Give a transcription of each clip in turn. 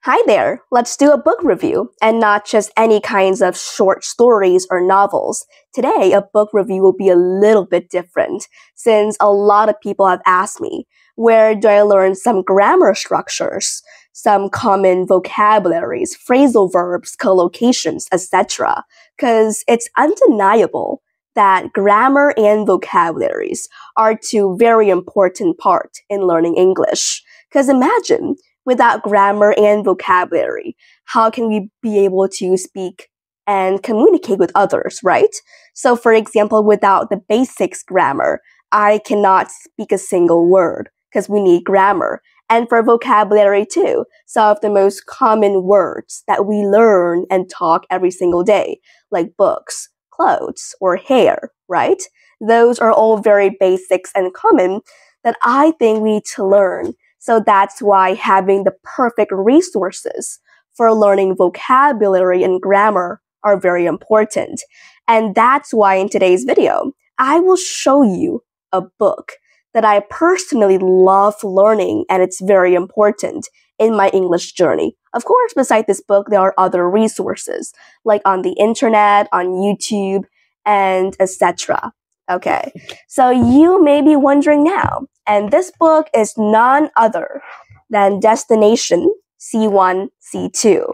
Hi there, let's do a book review, and not just any kinds of short stories or novels. Today, a book review will be a little bit different, since a lot of people have asked me, where do I learn some grammar structures, some common vocabularies, phrasal verbs, collocations, etc.? Because it's undeniable that grammar and vocabularies are two very important parts in learning English. Because imagine, without grammar and vocabulary, how can we be able to speak and communicate with others, right? So, for example, without the basics grammar, I cannot speak a single word because we need grammar. And for vocabulary too, some of the most common words that we learn and talk every single day, like books, clothes, or hair, right? Those are all very basics and common that I think we need to learn. So that's why having the perfect resources for learning vocabulary and grammar are very important. And that's why in today's video, I will show you a book that I personally love learning, and it's very important in my English journey. Of course, beside this book, there are other resources, like on the internet, on YouTube, and etc. Okay, so you may be wondering now, and this book is none other than Destination C1&C2.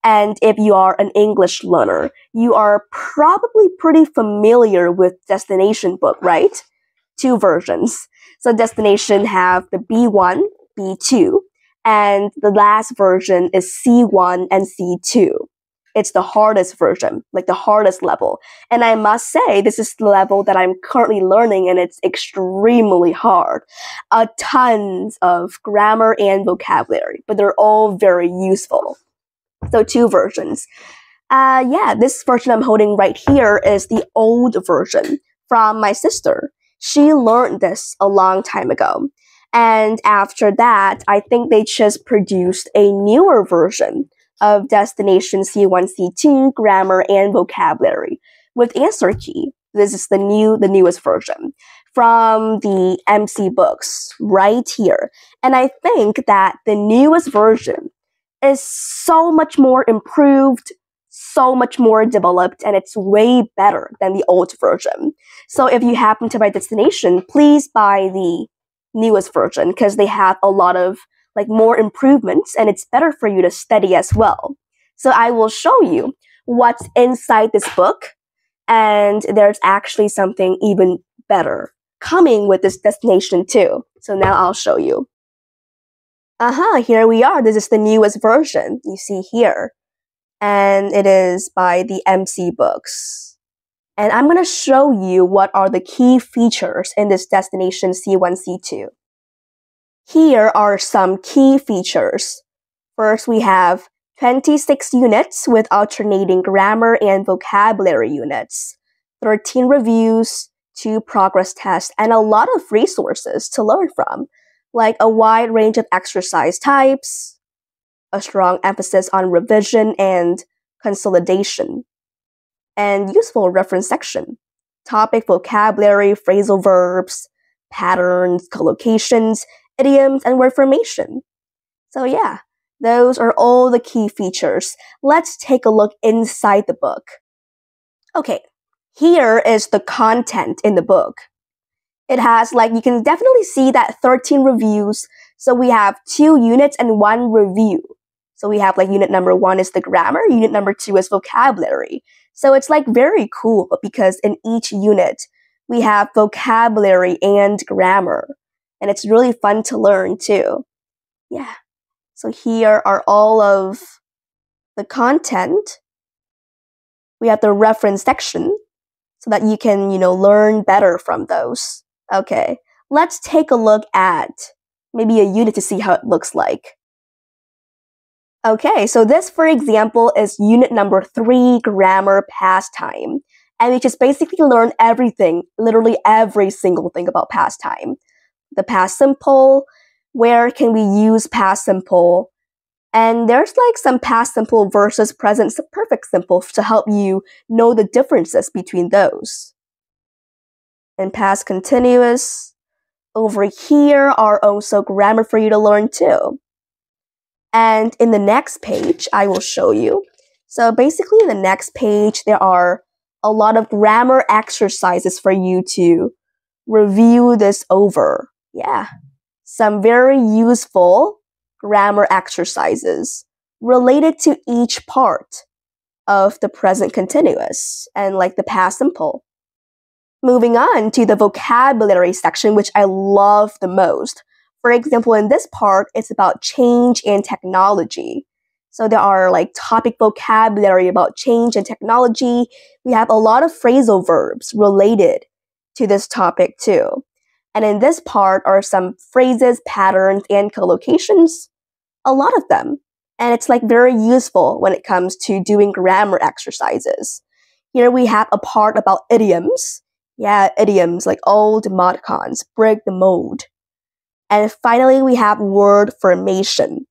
And if you are an English learner, you are probably pretty familiar with Destination book, right? Two versions. So Destination have the B1, B2, and the last version is C1 and C2. It's the hardest version, like the hardest level. And I must say, this is the level that I'm currently learning, and it's extremely hard. Tons of grammar and vocabulary, but they're all very useful. So two versions. This version I'm holding right here is the old version from my sister. She learned this a long time ago. And after that, I think they just produced a newer version of Destination C1&C2 grammar and vocabulary with answer key. This is the newest version from the MC books right here. And I think that the newest version is so much more improved, so much more developed, and it's way better than the old version. So if you happen to buy Destination, please buy the newest version because they have a lot of more improvements, and it's better for you to study as well. So I will show you what's inside this book, and there's actually something even better coming with this Destination too. So now I'll show you. Here we are. This is the newest version you see here. And it is by the MC books. And I'm going to show you what are the key features in this Destination C1&C2. Here are some key features. First, we have 26 units with alternating grammar and vocabulary units, 13 reviews, 2 progress tests, and a lot of resources to learn from, like a wide range of exercise types, a strong emphasis on revision and consolidation, and useful reference section, topic vocabulary, phrasal verbs, patterns, collocations, idioms, and word formation. So yeah, those are all the key features. Let's take a look inside the book. Okay, here is the content in the book. It has, you can definitely see that 13 reviews. So we have 2 units and 1 review. So we have unit number 1 is the grammar, unit number 2 is vocabulary. So it's very cool because in each unit we have vocabulary and grammar. And it's really fun to learn too. Yeah. So here are all of the content. We have the reference section so that you can, learn better from those. Okay, let's take a look at maybe a unit to see how it looks like. Okay, so this, for example, is unit number 3, grammar pastime. And we just basically learn everything, literally every single thing about pastime. The past simple, where can we use past simple? And there's some past simple versus present perfect simple to help you know the differences between those. And past continuous. Over here are also grammar for you to learn too. And in the next page, I will show you. So basically, in the next page, there are a lot of grammar exercises for you to review this over. Yeah. Some very useful grammar exercises related to each part of the present continuous and like the past simple. Moving on to the vocabulary section, which I love the most. For example, in this part, it's about change and technology. So there are like topic vocabulary about change and technology. We have a lot of phrasal verbs related to this topic too. And in this part are some phrases, patterns, and collocations. A lot of them. And it's like very useful when it comes to doing grammar exercises. Here we have a part about idioms. Yeah, idioms like old mod cons, break the mold. And finally, we have word formation.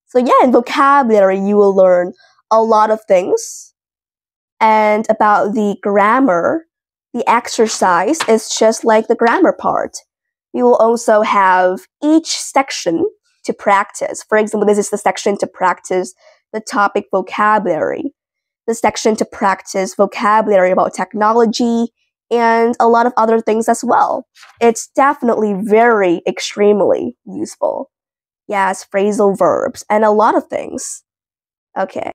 So yeah, in vocabulary, you will learn a lot of things. And about the grammar, the exercise is just like the grammar part. We will also have each section to practice. For example, this is the section to practice the topic vocabulary, the section to practice vocabulary about technology, and a lot of other things as well. It's definitely very extremely useful. Yes, phrasal verbs and a lot of things. Okay.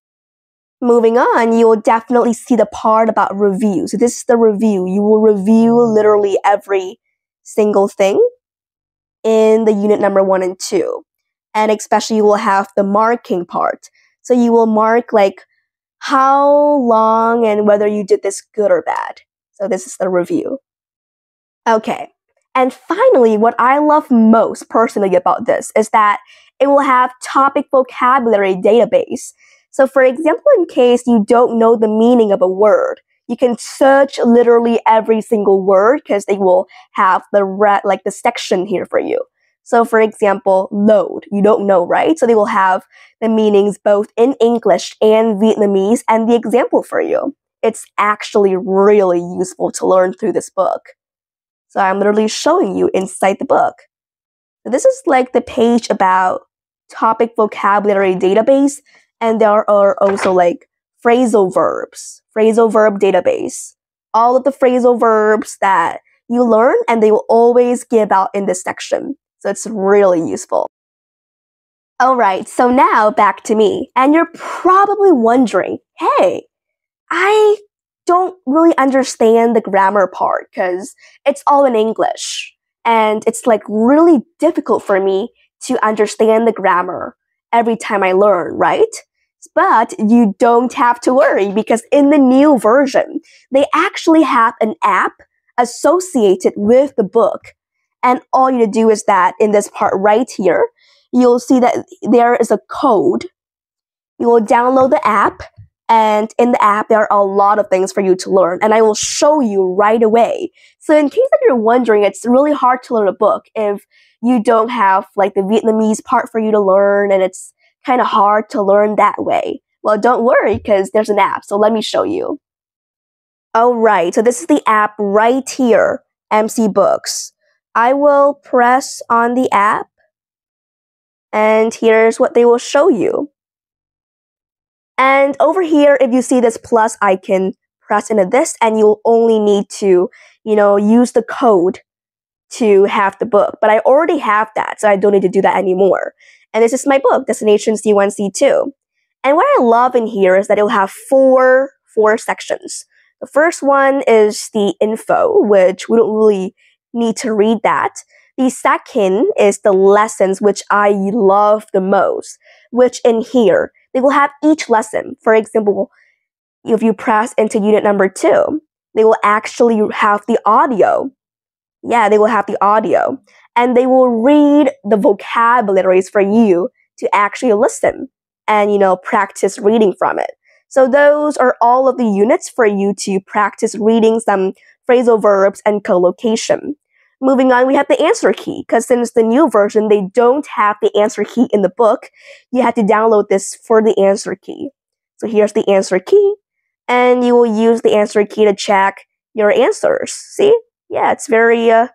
Moving on, you will definitely see the part about review. So this is the review. You will review literally every single thing in the unit number 1 and 2. And especially you will have the marking part. So you will mark like how long and whether you did this good or bad. So this is the review. Okay. And finally, what I love most personally about this is that it will have topic vocabulary database. So for example, in case you don't know the meaning of a word, you can search literally every single word because they will have the section here for you. So for example, load, you don't know, right? So they will have the meanings both in English and Vietnamese and the example for you. It's actually really useful to learn through this book. So I'm literally showing you inside the book. So this is like the page about topic vocabulary database, and there are also like phrasal verbs, phrasal verb database. All of the phrasal verbs that you learn, and they will always give out in this section. So it's really useful. Alright, so now back to me. And you're probably wondering, hey, I don't really understand the grammar part because it's all in English. And it's like really difficult for me to understand the grammar every time I learn, right? But you don't have to worry because in the new version, they actually have an app associated with the book. And all you need to do is that in this part right here, you'll see that there is a code. You will download the app. And in the app, there are a lot of things for you to learn, and I will show you right away. So in case that you're wondering, it's really hard to learn a book if you don't have like the Vietnamese part for you to learn, and it's kind of hard to learn that way. Well, don't worry, because there's an app, so let me show you. Alright, so this is the app right here, MC Books. I will press on the app, and here's what they will show you. And over here, if you see this plus icon, press into this, and you'll only need to, use the code to have the book. But I already have that, so I don't need to do that anymore. And this is my book, Destination C1&C2. And what I love in here is that it'll have four sections. The first one is the info, which we don't really need to read that. The second is the lessons, which I love the most, which in here, they will have each lesson. For example, if you press into unit number 2, they will actually have the audio. Yeah, they will have the audio. And they will read the vocabularies for you to actually listen and, practice reading from it. So those are all of the units for you to practice reading some phrasal verbs and collocation. Moving on, we have the answer key, because since the new version, they don't have the answer key in the book, you have to download this for the answer key. So here's the answer key, and you will use the answer key to check your answers. See? Yeah, it's very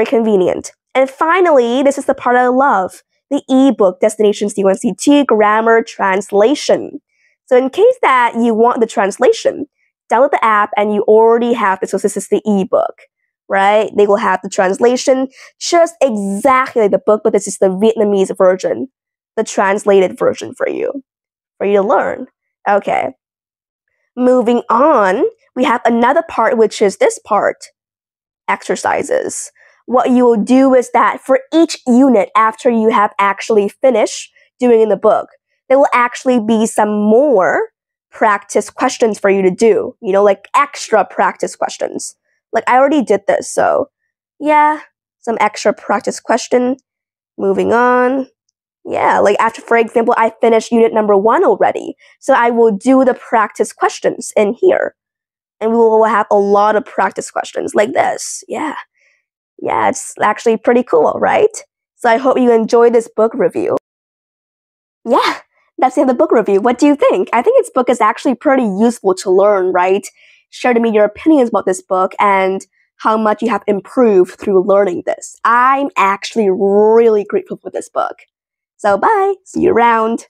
convenient. And finally, this is the part I love. the ebook Destination C1&C2 Grammar Translation. So in case that you want the translation, download the app and you already have this. So this is the ebook, right? They will have the translation just exactly like the book, but this is the Vietnamese version, the translated version for you to learn. Okay. Moving on, we have another part, which is this part, exercises. What you will do is that for each unit after you have actually finished doing in the book, there will actually be some more practice questions for you to do, like extra practice questions. Like I already did this, so yeah, some extra practice question. Moving on. Yeah, like after, for example, I finished unit number 1 already. So I will do the practice questions in here. And we will have a lot of practice questions like this. Yeah, it's actually pretty cool, right? So I hope you enjoyed this book review. Yeah, that's the end of the book review. What do you think? I think this book is actually pretty useful to learn, right? Share to me your opinions about this book and how much you have improved through learning this. I'm actually really grateful for this book. So bye, see you around.